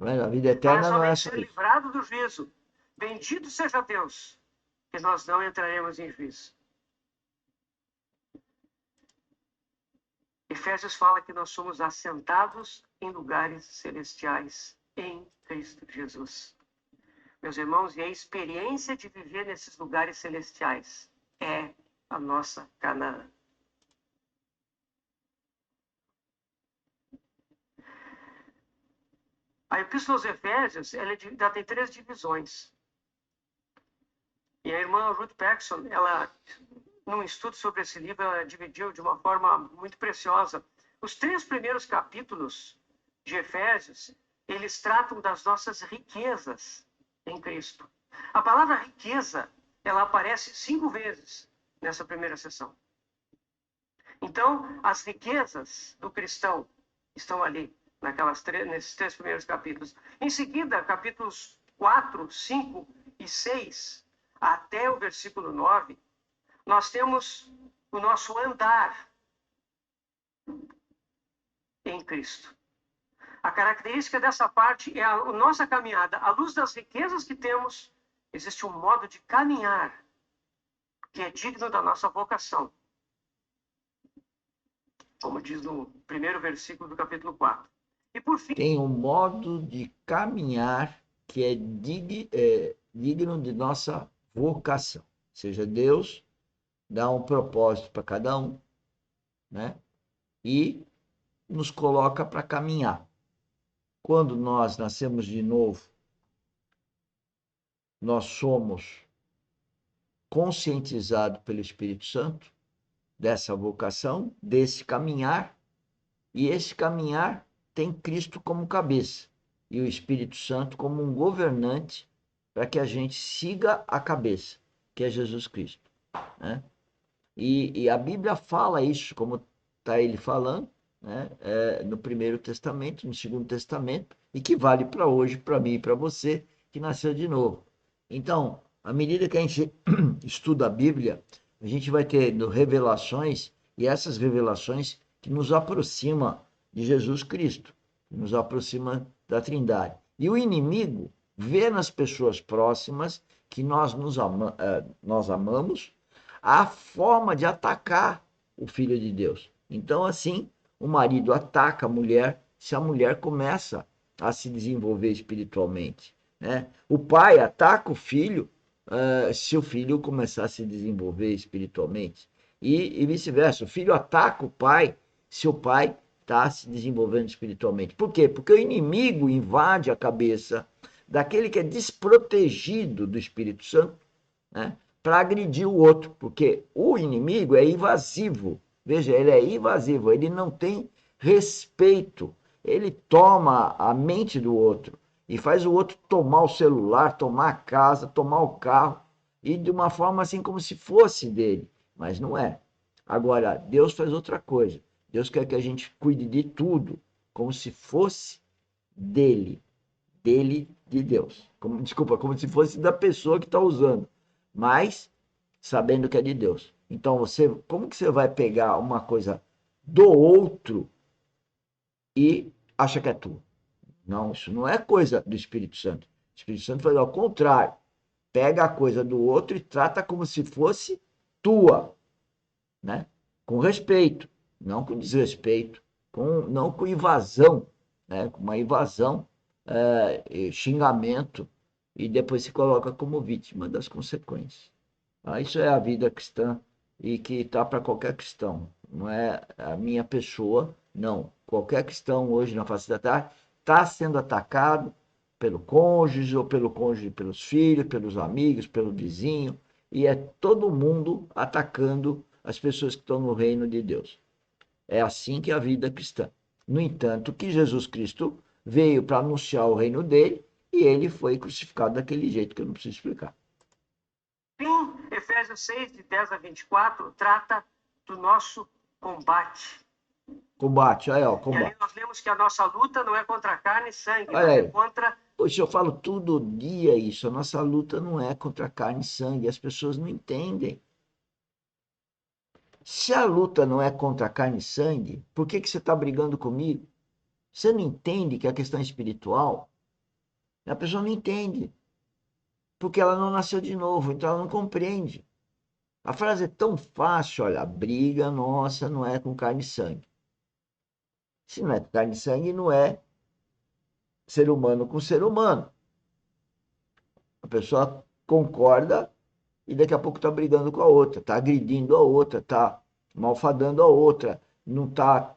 A vida Mas eterna não é somente só ser isso. livrado do juízo. Bendito seja Deus, que nós não entraremos em juízo. Efésios fala que nós somos assentados em lugares celestiais em Cristo Jesus. Meus irmãos, e a experiência de viver nesses lugares celestiais é a nossa Canaã. A Epístola aos Efésios, ela tem 3 divisões. E a irmã Ruth Paxson, ela, num estudo sobre esse livro, ela dividiu de uma forma muito preciosa. Os 3 primeiros capítulos de Efésios, eles tratam das nossas riquezas em Cristo. A palavra riqueza, ela aparece 5 vezes nessa primeira sessão. Então, as riquezas do cristão estão ali, nesses 3 primeiros capítulos. Em seguida, capítulos 4, 5 e 6, até o versículo 9, nós temos o nosso andar em Cristo. A característica dessa parte é a nossa caminhada. À luz das riquezas que temos, existe um modo de caminhar que é digno da nossa vocação. Como diz no primeiro versículo do capítulo 4. E por fim, Tem um modo de caminhar que é digno de nossa vocação. Ou seja, Deus dá um propósito para cada um, né? E nos coloca para caminhar. Quando nós nascemos de novo, nós somos conscientizados pelo Espírito Santo dessa vocação, desse caminhar, e esse caminhar tem Cristo como cabeça e o Espírito Santo como um governante para que a gente siga a cabeça, que é Jesus Cristo, né? E a Bíblia fala isso, como está ele falando, né? No Primeiro Testamento, no Segundo Testamento, e que vale para hoje, para mim e para você, que nasceu de novo. Então, à medida que a gente estuda a Bíblia, a gente vai tendo revelações, e essas revelações que nos aproximam de Jesus Cristo, que nos aproxima da Trindade. E o inimigo vê nas pessoas próximas que nós amamos a forma de atacar o Filho de Deus. Então, assim, o marido ataca a mulher se a mulher começa a se desenvolver espiritualmente, né? O pai ataca o filho se o filho começar a se desenvolver espiritualmente. E vice-versa, o filho ataca o pai se o pai está se desenvolvendo espiritualmente. Por quê? Porque o inimigo invade a cabeça daquele que é desprotegido do Espírito Santo, né, para agredir o outro, porque o inimigo é invasivo. Veja, ele é invasivo, ele não tem respeito. Ele toma a mente do outro e faz o outro tomar o celular, tomar a casa, tomar o carro, e de uma forma assim como se fosse dele, mas não é. Agora, Deus faz outra coisa. Deus quer que a gente cuide de tudo como se fosse dele, de Deus. Desculpa, como se fosse da pessoa que está usando, mas sabendo que é de Deus. Então, como que você vai pegar uma coisa do outro e acha que é tua? Não, isso não é coisa do Espírito Santo. O Espírito Santo faz ao contrário. Pega a coisa do outro e trata como se fosse tua, né? Com respeito, não com desrespeito, não com invasão, né? Com uma invasão, xingamento, e depois se coloca como vítima das consequências. Isso é a vida cristã e que está para qualquer cristão. Não é a minha pessoa, não. Qualquer cristão hoje na face da terra está sendo atacado pelo cônjuge, ou pelo cônjuge, pelos filhos, pelos amigos, pelo vizinho, e é todo mundo atacando as pessoas que estão no reino de Deus. É assim que é a vida cristã. No entanto, que Jesus Cristo veio para anunciar o reino dele e ele foi crucificado daquele jeito que eu não preciso explicar. fim, Efésios 6, de 10 a 24, trata do nosso combate. Combate, olha aí, ó, E ali combate. nós lemos que a nossa luta não é contra carne e sangue, Olha mas é aí. contra... Poxa, eu falo todo dia isso. A nossa luta não é contra carne e sangue. As pessoas não entendem. Se a luta não é contra carne e sangue, por que você está brigando comigo? Você não entende que a questão é espiritual? A pessoa não entende, porque ela não nasceu de novo, então ela não compreende. A frase é tão fácil, olha, a briga nossa não é com carne e sangue. Se não é com carne e sangue, não é ser humano com ser humano. A pessoa concorda e daqui a pouco está brigando com a outra, está agredindo a outra, está malfadando a outra, não está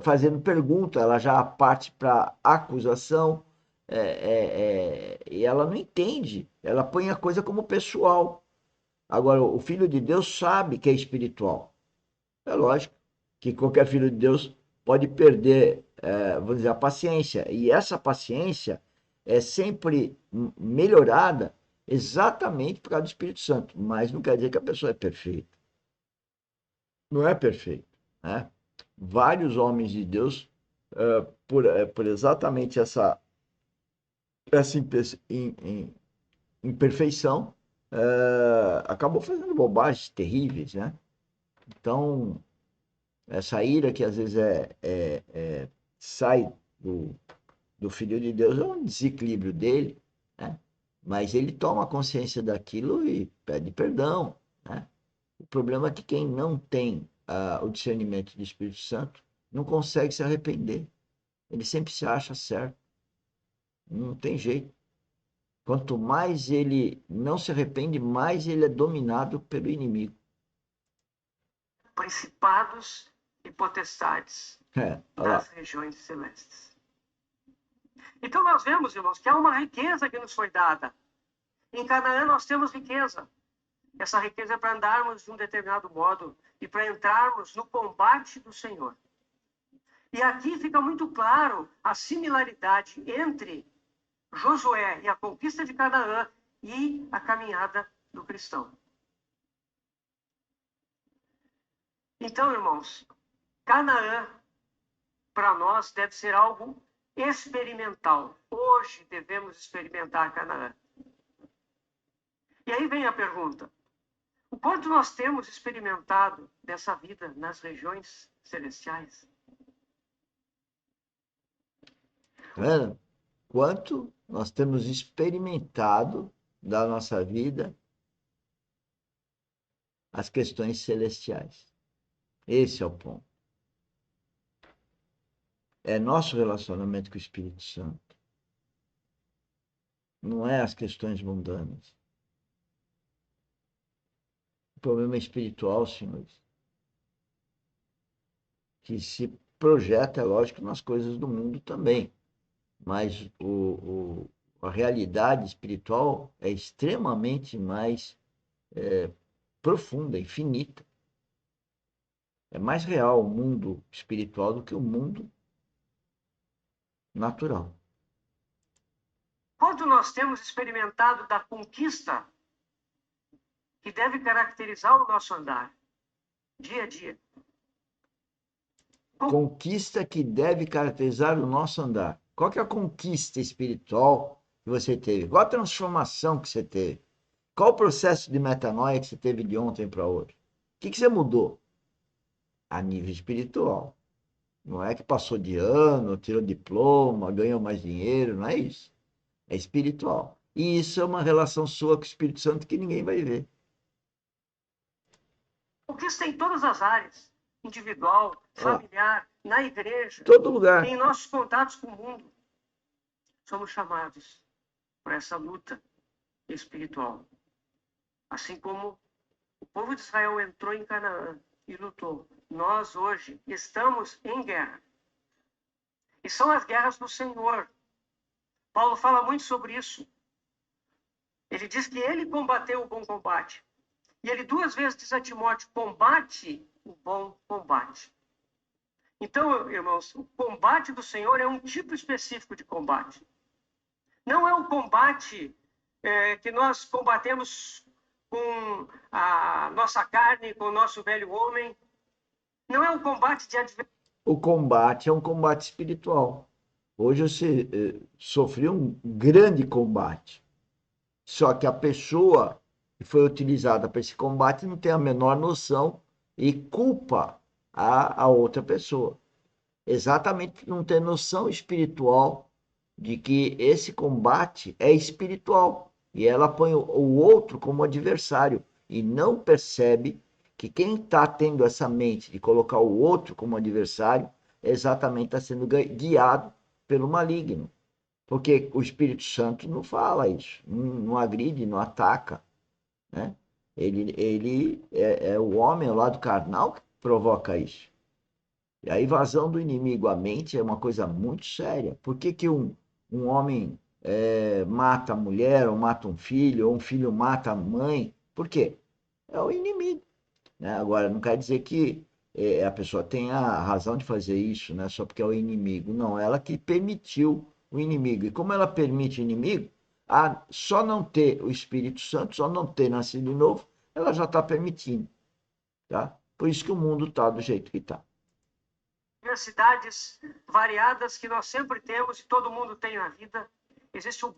fazendo pergunta, ela já parte para acusação, e ela não entende, ela põe a coisa como pessoal. Agora, o filho de Deus sabe que é espiritual. É lógico que qualquer filho de Deus pode perder, vamos dizer, a paciência. E essa paciência é sempre melhorada exatamente por causa do Espírito Santo. Mas não quer dizer que a pessoa é perfeita. Não é perfeito, né? Vários homens de Deus, por exatamente essa imperfeição, acabou fazendo bobagens terríveis, né? Então, essa ira que às vezes sai do Filho de Deus é um desequilíbrio dele, né? Mas ele toma consciência daquilo e pede perdão, né? O problema é que quem não tem o discernimento do Espírito Santo não consegue se arrepender. Ele sempre se acha certo. Não tem jeito. Quanto mais ele não se arrepende, mais ele é dominado pelo inimigo. Principados e potestades das regiões celestes. Então nós vemos, irmãos, que há uma riqueza que nos foi dada. Em Canaã nós temos riqueza. Essa riqueza é para andarmos de um determinado modo e para entrarmos no combate do Senhor. E aqui fica muito claro a similaridade entre Josué e a conquista de Canaã e a caminhada do cristão. Então, irmãos, Canaã para nós deve ser algo experimental. Hoje devemos experimentar Canaã. E aí vem a pergunta: o quanto nós temos experimentado dessa vida nas regiões celestiais? Tá vendo? Quanto nós temos experimentado da nossa vida as questões celestiais. Esse é o ponto. É nosso relacionamento com o Espírito Santo. Não é as questões mundanas. O problema é espiritual, senhores, que se projeta, é lógico, nas coisas do mundo também. Mas a realidade espiritual é extremamente mais profunda, infinita. É mais real o mundo espiritual do que o mundo natural. Quanto nós temos experimentado da conquista que deve caracterizar o nosso andar, dia a dia? Conquista que deve caracterizar o nosso andar. Qual que é a conquista espiritual que você teve? Qual a transformação que você teve? Qual o processo de metanoia que você teve de ontem para hoje? O que você mudou? A nível espiritual. Não é que passou de ano, tirou diploma, ganhou mais dinheiro, não é isso. É espiritual. E isso é uma relação sua com o Espírito Santo que ninguém vai ver. Conquista em todas as áreas. Individual, familiar, na igreja. Todo lugar. Em nossos contatos com o mundo. Somos chamados para essa luta espiritual. Assim como o povo de Israel entrou em Canaã e lutou, nós hoje estamos em guerra. E são as guerras do Senhor. Paulo fala muito sobre isso. Ele diz que ele combateu o bom combate. E ele 2 vezes diz a Timóteo: combate o bom combate. Então, irmãos, o combate do Senhor é um tipo específico de combate. Não é o combate que nós combatemos com a nossa carne, com o nosso velho homem. Não é um combate de adversidade. O combate é um combate espiritual. Hoje você sofreu um grande combate. Só que a pessoa que foi utilizada para esse combate não tem a menor noção e culpa a outra pessoa. Exatamente, não tem noção espiritual de que esse combate é espiritual e ela põe o outro como adversário e não percebe que quem está tendo essa mente de colocar o outro como adversário exatamente está sendo guiado pelo maligno. Porque o Espírito Santo não fala isso, não agride, não ataca, né? Ele é o homem, o lado carnal, que provoca isso. E a invasão do inimigo à mente é uma coisa muito séria. Por que, que um homem mata a mulher, ou mata um filho, ou um filho mata a mãe? Por quê? É o inimigo. Né? Agora, não quer dizer que a pessoa tenha a razão de fazer isso, né? Só porque é o inimigo. Não, ela que permitiu o inimigo. E como ela permite o inimigo, só não ter o Espírito Santo, só não ter nascido de novo, ela já está permitindo. Tá? Por isso que o mundo está do jeito que está. Diversidades variadas que nós sempre temos e todo mundo tem na vida. Existe um